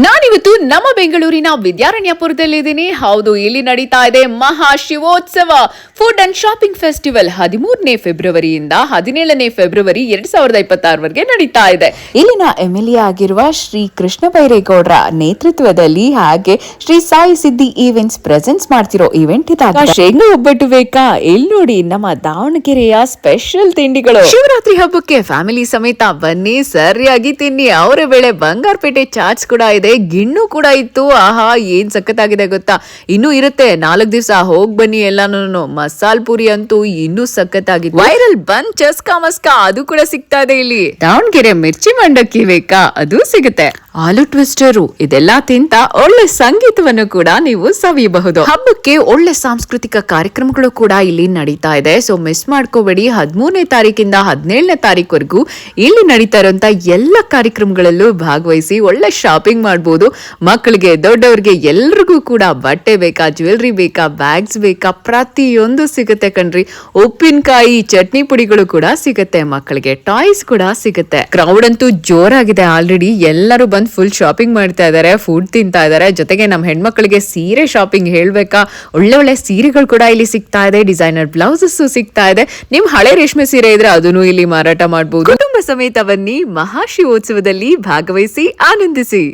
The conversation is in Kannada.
ನಾನಿವತ್ತು ನಮ್ಮ ಬೆಂಗಳೂರಿನ ವಿದ್ಯಾರಣ್ಯಪುರದಲ್ಲಿದ್ದೀನಿ. ಹೌದು, ಇಲ್ಲಿ ನಡೀತಾ ಇದೆ Maha Shivotsava food and shopping festival. 13ನೇ ಫೆಬ್ರವರಿಯಿಂದ 17ನೇ ಫೆಬ್ರವರಿ 2026 ನಡೀತಾ ಇದೆ. ಇಲ್ಲಿನ ಎಂಎಲ್ಎ ಆಗಿರುವ ಶ್ರೀ ಕೃಷ್ಣ ಬೈರೇಗೌಡರ ನೇತೃತ್ವದಲ್ಲಿ ಹಾಗೆ ಶ್ರೀ ಸಾಯಿ ಸಿದ್ದಿ ಈವೆಂಟ್ಸ್ ಪ್ರೆಸೆನ್ಸ್ ಮಾಡ್ತಿರೋ ಇವೆಂಟ್ ಇದಾಗ ಶೇಂಗಾ ಒಬ್ಬಟ್ಟು ಬೇಕಾ? ಇಲ್ಲಿ ನೋಡಿ ನಮ್ಮ ದಾವಣಗೆರೆಯ ಸ್ಪೆಷಲ್ ತಿಂಡಿಗಳು. ಶಿವರಾತ್ರಿ ಹಬ್ಬಕ್ಕೆ ಫ್ಯಾಮಿಲಿ ಸಮೇತ ಬನ್ನಿ, ಸರಿಯಾಗಿ ತಿನ್ನಿ. ಅವರ ವೇಳೆ ಬಂಗಾರಪೇಟೆ ಚಾಟ್ಸ್ ಕೂಡ ಇದೆ, ಗಿಣ್ಣು ಕೂಡ ಇತ್ತು. ಆಹಾ, ಏನ್ ಸಖತ್ತಾಗಿದೆ ಗೊತ್ತಾ. ಇನ್ನೂ ಇರುತ್ತೆ, 4 ದಿವಸ ಹೋಗ್ ಬನ್ನಿ ಎಲ್ಲಾನು. ಮಸಾಲ್ ಪೂರಿ ಅಂತೂ ಇನ್ನೂ ಸಖತ್ತಾಗಿದೆ. ವೈರಲ್ ಬನ್ ಚಸ್ಕಾ ಮಸ್ಕಾ ಅದು ಕೂಡ ಸಿಗ್ತಾ ಇದೆ ಇಲ್ಲಿ. ದಾವಣಗೆರೆ ಮಿರ್ಚಿ ಮಂಡಕ್ಕಿ ಬೇಕಾ? ಅದು ಸಿಗುತ್ತೆ. ಆಲೂ ಟ್ವಿಸ್ಟರು ಇದೆಲ್ಲ ತಿಂತ ಒಳ್ಳೆ ಸಂಗೀತವನ್ನು ಕೂಡ ನೀವು ಸವಿಯಬಹುದು. ಹಬ್ಬಕ್ಕೆ ಒಳ್ಳೆ ಸಾಂಸ್ಕೃತಿಕ ಕಾರ್ಯಕ್ರಮಗಳು ಕೂಡ ಇಲ್ಲಿ ನಡೀತಾ ಇದೆ. ಸೊ ಮಿಸ್ ಮಾಡ್ಕೋಬೇಡಿ. 13ನೇ ತಾರೀಕಿಂದ 17ನೇ ತಾರೀಕುವರೆಗೂ ಇಲ್ಲಿ ನಡೀತಾ ಇರುವಂತ ಎಲ್ಲ ಕಾರ್ಯಕ್ರಮಗಳಲ್ಲೂ ಭಾಗವಹಿಸಿ ಒಳ್ಳೆ ಶಾಪಿಂಗ್ ಮಾಡಬಹುದು. ಮಕ್ಕಳಿಗೆ, ದೊಡ್ಡವರಿಗೆ ಎಲ್ರಿಗೂ ಕೂಡ ಬಟ್ಟೆ ಬೇಕಾ, ಜ್ಯುವೆಲ್ರಿ ಬೇಕಾ, ಬ್ಯಾಗ್ಸ್ ಬೇಕಾ, ಪ್ರತಿಯೊಂದು ಸಿಗುತ್ತೆ ಕಣ್ರಿ. ಉಪ್ಪಿನಕಾಯಿ, ಚಟ್ನಿ ಪುಡಿಗಳು ಕೂಡ ಸಿಗುತ್ತೆ. ಮಕ್ಕಳಿಗೆ ಟಾಯ್ಸ್ ಕೂಡ ಸಿಗುತ್ತೆ. ಕ್ರೌಡ್ ಅಂತೂ ಜೋರಾಗಿದೆ. ಆಲ್ರೆಡಿ ಎಲ್ಲರೂ ಬಂದು ಫುಲ್ ಶಾಪಿಂಗ್ ಮಾಡ್ತಾ ಇದಾರೆ, ಫುಡ್ ತಿಂತಾ ಇದಾರೆ. ಜೊತೆಗೆ ನಮ್ಮ ಹೆಣ್ಮಕ್ಳಿಗೆ ಸೀರೆ ಶಾಪಿಂಗ್ ಹೇಳ್ಬೇಕಾ, ಒಳ್ಳೆ ಒಳ್ಳೆ ಸೀರೆಗಳು ಕೂಡ ಇಲ್ಲಿ ಸಿಗ್ತಾ ಇದೆ. ಡಿಸೈನರ್ ಬ್ಲೌಸಸ್ ಸಿಗ್ತಾ ಇದೆ. ನಿಮ್ ಹಳೆ ರೇಷ್ಮೆ ಸೀರೆ ಇದ್ರೆ ಅದನ್ನು ಇಲ್ಲಿ ಮಾರಾಟ ಮಾಡಬಹುದು. ಕುಟುಂಬ ಸಮೇತ ಬನ್ನಿ, ಮಹಾಶಿವೋತ್ಸವದಲ್ಲಿ ಭಾಗವಹಿಸಿ ಆನಂದಿಸಿ.